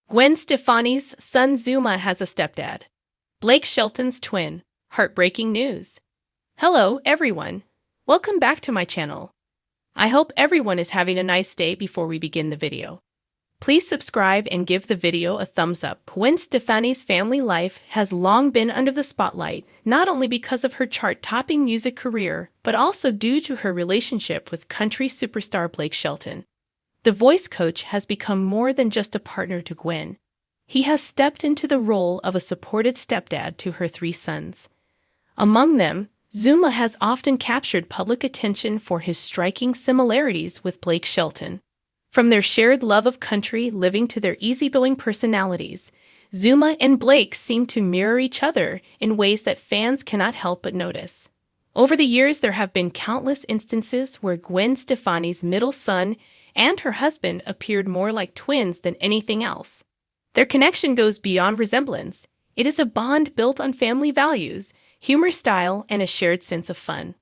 Gwen Stefani's son Zuma has a stepdad. Blake Shelton's twin. Heartbreaking news. Hello, everyone. Welcome back to my channel. I hope everyone is having a nice day before we begin the video. Please subscribe and give the video a thumbs up. Gwen Stefani's family life has long been under the spotlight, not only because of her chart-topping music career, but also due to her relationship with country superstar Blake Shelton. The voice coach has become more than just a partner to Gwen. He has stepped into the role of a supported stepdad to her three sons. Among them, Zuma has often captured public attention for his striking similarities with Blake Shelton. From their shared love of country living to their easygoing personalities, Zuma and Blake seem to mirror each other in ways that fans cannot help but notice. Over the years, there have been countless instances where Gwen Stefani's middle son and her husband appeared more like twins than anything else. Their connection goes beyond resemblance. It is a bond built on family values, humor, style, and a shared sense of fun.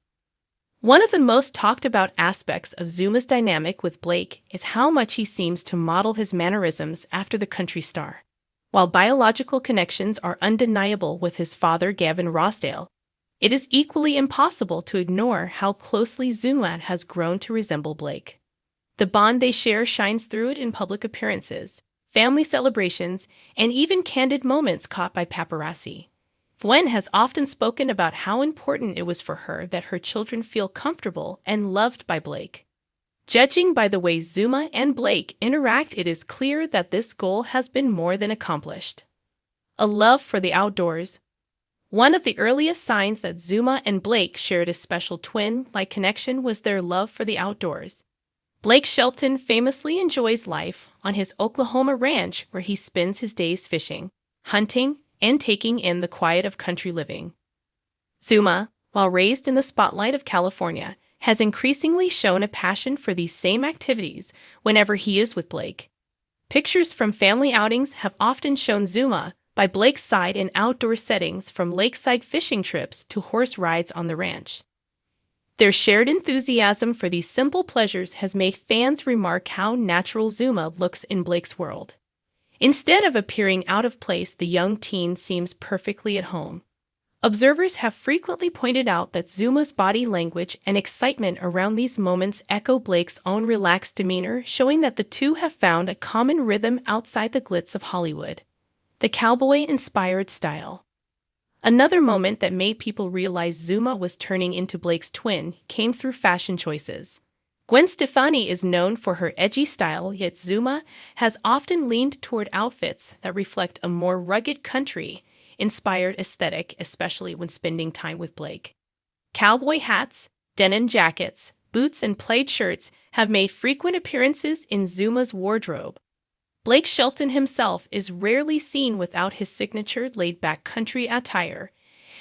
One of the most talked about aspects of Zuma's dynamic with Blake is how much he seems to model his mannerisms after the country star. While biological connections are undeniable with his father Gavin Rossdale, it is equally impossible to ignore how closely Zuma has grown to resemble Blake. The bond they share shines through it in public appearances, family celebrations, and even candid moments caught by paparazzi. Gwen has often spoken about how important it was for her that her children feel comfortable and loved by Blake. Judging by the way Zuma and Blake interact, it is clear that this goal has been more than accomplished. A love for the outdoors. One of the earliest signs that Zuma and Blake shared a special twin-like connection was their love for the outdoors. Blake Shelton famously enjoys life on his Oklahoma ranch, where he spends his days fishing, hunting, and taking in the quiet of country living. Zuma, while raised in the spotlight of California, has increasingly shown a passion for these same activities whenever he is with Blake. Pictures from family outings have often shown Zuma by Blake's side in outdoor settings, from lakeside fishing trips to horse rides on the ranch. Their shared enthusiasm for these simple pleasures has made fans remark how natural Zuma looks in Blake's world. Instead of appearing out of place, the young teen seems perfectly at home. Observers have frequently pointed out that Zuma's body language and excitement around these moments echo Blake's own relaxed demeanor, showing that the two have found a common rhythm outside the glitz of Hollywood. The cowboy-inspired style. Another moment that made people realize Zuma was turning into Blake's twin came through fashion choices. Gwen Stefani is known for her edgy style, yet Zuma has often leaned toward outfits that reflect a more rugged country-inspired aesthetic, especially when spending time with Blake. Cowboy hats, denim jackets, boots, and plaid shirts have made frequent appearances in Zuma's wardrobe. Blake Shelton himself is rarely seen without his signature laid-back country attire,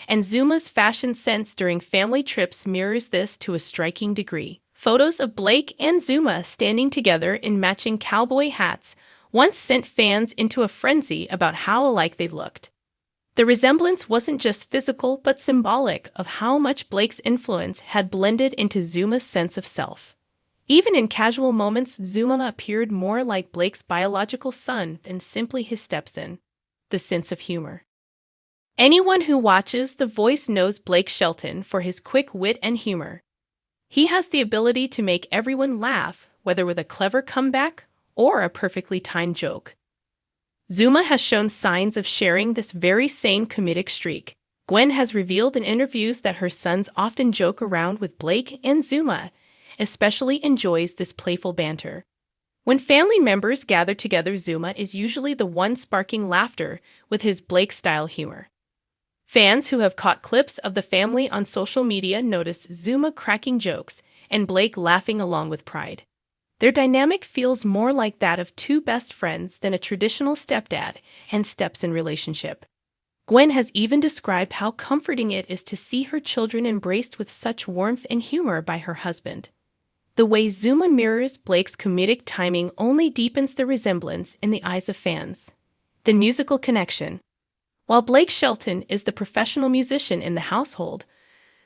and Zuma's fashion sense during family trips mirrors this to a striking degree. Photos of Blake and Zuma standing together in matching cowboy hats once sent fans into a frenzy about how alike they looked. The resemblance wasn't just physical but symbolic of how much Blake's influence had blended into Zuma's sense of self. Even in casual moments, Zuma appeared more like Blake's biological son than simply his stepson. The sense of humor. Anyone who watches The Voice knows Blake Shelton for his quick wit and humor. He has the ability to make everyone laugh, whether with a clever comeback or a perfectly timed joke. Zuma has shown signs of sharing this very same comedic streak. Gwen has revealed in interviews that her sons often joke around with Blake, and Zuma especially enjoys this playful banter. When family members gather together, Zuma is usually the one sparking laughter with his Blake-style humor. Fans who have caught clips of the family on social media notice Zuma cracking jokes and Blake laughing along with pride. Their dynamic feels more like that of two best friends than a traditional stepdad and stepson relationship. Gwen has even described how comforting it is to see her children embraced with such warmth and humor by her husband. The way Zuma mirrors Blake's comedic timing only deepens the resemblance in the eyes of fans. The musical connection. While Blake Shelton is the professional musician in the household,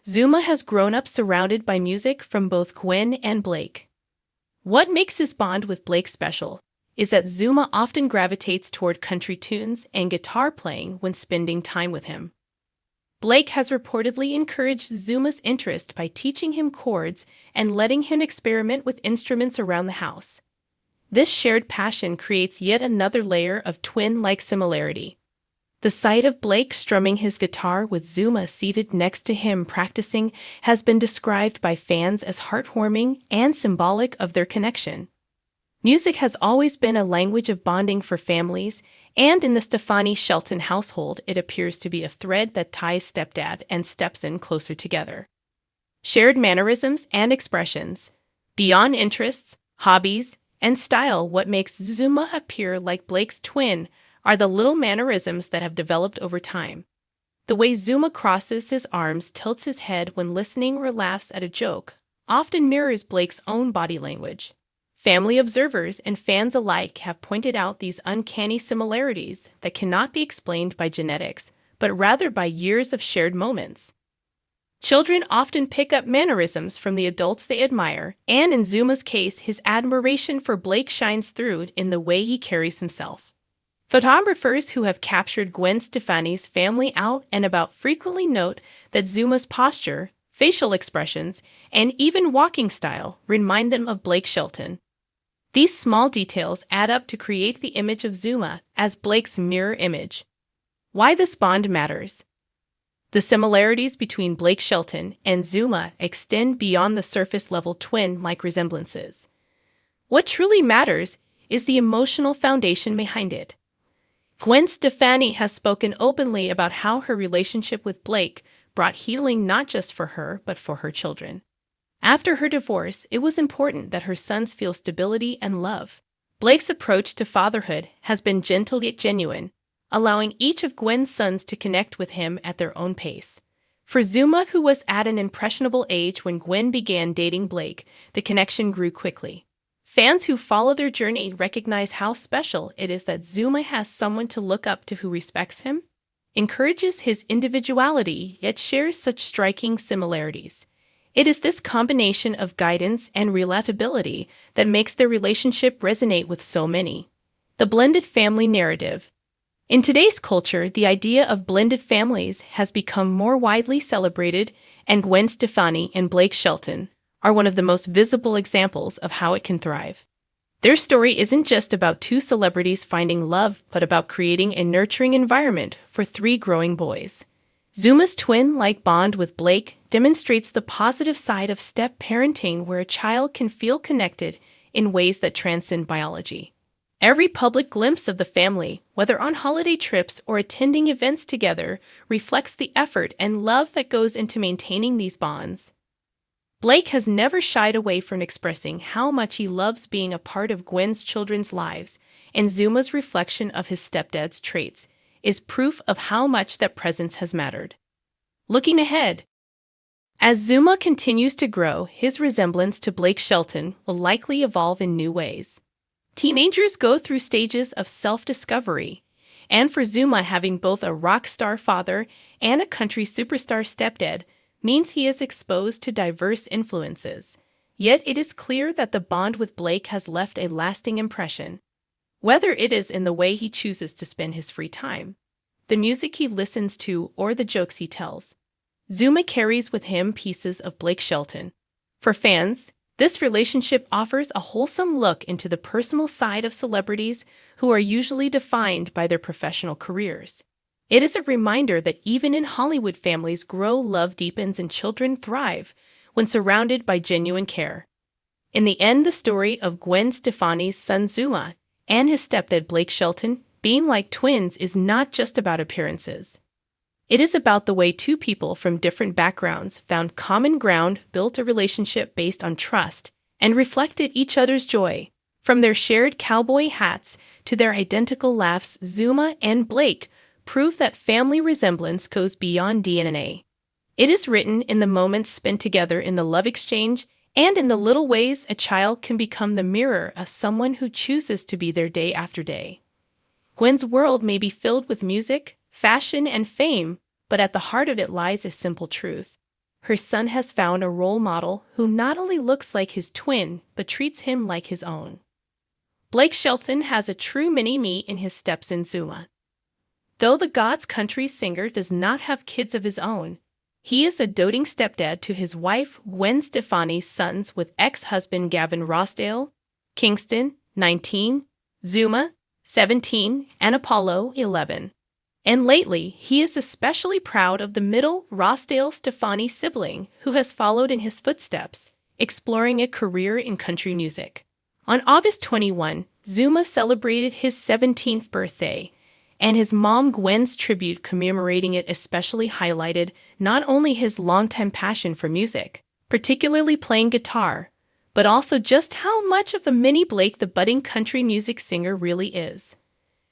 Zuma has grown up surrounded by music from both Gwen and Blake. What makes his bond with Blake special is that Zuma often gravitates toward country tunes and guitar playing when spending time with him. Blake has reportedly encouraged Zuma's interest by teaching him chords and letting him experiment with instruments around the house. This shared passion creates yet another layer of twin-like similarity. The sight of Blake strumming his guitar with Zuma seated next to him practicing has been described by fans as heartwarming and symbolic of their connection. Music has always been a language of bonding for families, and in the Stefani-Shelton household, it appears to be a thread that ties stepdad and stepson closer together. Shared mannerisms and expressions, beyond interests, hobbies, and style, what makes Zuma appear like Blake's twin are the little mannerisms that have developed over time. The way Zuma crosses his arms, tilts his head when listening, or laughs at a joke often mirrors Blake's own body language. Family observers and fans alike have pointed out these uncanny similarities that cannot be explained by genetics, but rather by years of shared moments. Children often pick up mannerisms from the adults they admire, and in Zuma's case, his admiration for Blake shines through in the way he carries himself. Photographers who have captured Gwen Stefani's family out and about frequently note that Zuma's posture, facial expressions, and even walking style remind them of Blake Shelton. These small details add up to create the image of Zuma as Blake's mirror image. Why this bond matters. The similarities between Blake Shelton and Zuma extend beyond the surface-level twin-like resemblances. What truly matters is the emotional foundation behind it. Gwen Stefani has spoken openly about how her relationship with Blake brought healing not just for her, but for her children. After her divorce, it was important that her sons feel stability and love. Blake's approach to fatherhood has been gentle yet genuine, allowing each of Gwen's sons to connect with him at their own pace. For Zuma, who was at an impressionable age when Gwen began dating Blake, the connection grew quickly. Fans who follow their journey recognize how special it is that Zuma has someone to look up to who respects him, encourages his individuality, yet shares such striking similarities. It is this combination of guidance and relatability that makes their relationship resonate with so many. The blended family narrative. In today's culture, the idea of blended families has become more widely celebrated, and Gwen Stefani and Blake Shelton are one of the most visible examples of how it can thrive. Their story isn't just about two celebrities finding love, but about creating a nurturing environment for three growing boys. Zuma's twin-like bond with Blake demonstrates the positive side of step-parenting, where a child can feel connected in ways that transcend biology. Every public glimpse of the family, whether on holiday trips or attending events together, reflects the effort and love that goes into maintaining these bonds. Blake has never shied away from expressing how much he loves being a part of Gwen's children's lives, and Zuma's reflection of his stepdad's traits is proof of how much that presence has mattered. Looking ahead, as Zuma continues to grow, his resemblance to Blake Shelton will likely evolve in new ways. Teenagers go through stages of self-discovery, and for Zuma, having both a rock star father and a country superstar stepdad means he is exposed to diverse influences. Yet it is clear that the bond with Blake has left a lasting impression. Whether it is in the way he chooses to spend his free time, the music he listens to, or the jokes he tells, Zuma carries with him pieces of Blake Shelton. For fans, this relationship offers a wholesome look into the personal side of celebrities who are usually defined by their professional careers. It is a reminder that even in Hollywood families grow, love deepens, and children thrive when surrounded by genuine care. In the end, the story of Gwen Stefani's son Zuma and his stepdad Blake Shelton being like twins is not just about appearances. It is about the way two people from different backgrounds found common ground, built a relationship based on trust, and reflected each other's joy. From their shared cowboy hats to their identical laughs, Zuma and Blake prove that family resemblance goes beyond DNA. It is written in the moments spent together, in the love exchange, and in the little ways a child can become the mirror of someone who chooses to be there day after day. Gwen's world may be filled with music, fashion, and fame, but at the heart of it lies a simple truth. Her son has found a role model who not only looks like his twin, but treats him like his own. Blake Shelton has a true mini-me in his stepson Zuma. Though the God's Country singer does not have kids of his own, he is a doting stepdad to his wife Gwen Stefani's sons with ex-husband Gavin Rossdale, Kingston, 19, Zuma, 17, and Apollo, 11. And lately, he is especially proud of the middle Rossdale-Stefani sibling who has followed in his footsteps, exploring a career in country music. On August 21, Zuma celebrated his 17th birthday, and his mom Gwen's tribute commemorating it especially highlighted not only his longtime passion for music, particularly playing guitar, but also just how much of a mini Blake the budding country music singer really is.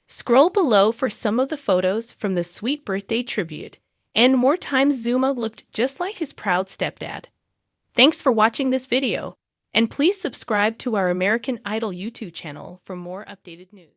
Scroll below for some of the photos from the sweet birthday tribute, and more times Zuma looked just like his proud stepdad. Thanks for watching this video, and please subscribe to our American Idol YouTube channel for more updated news.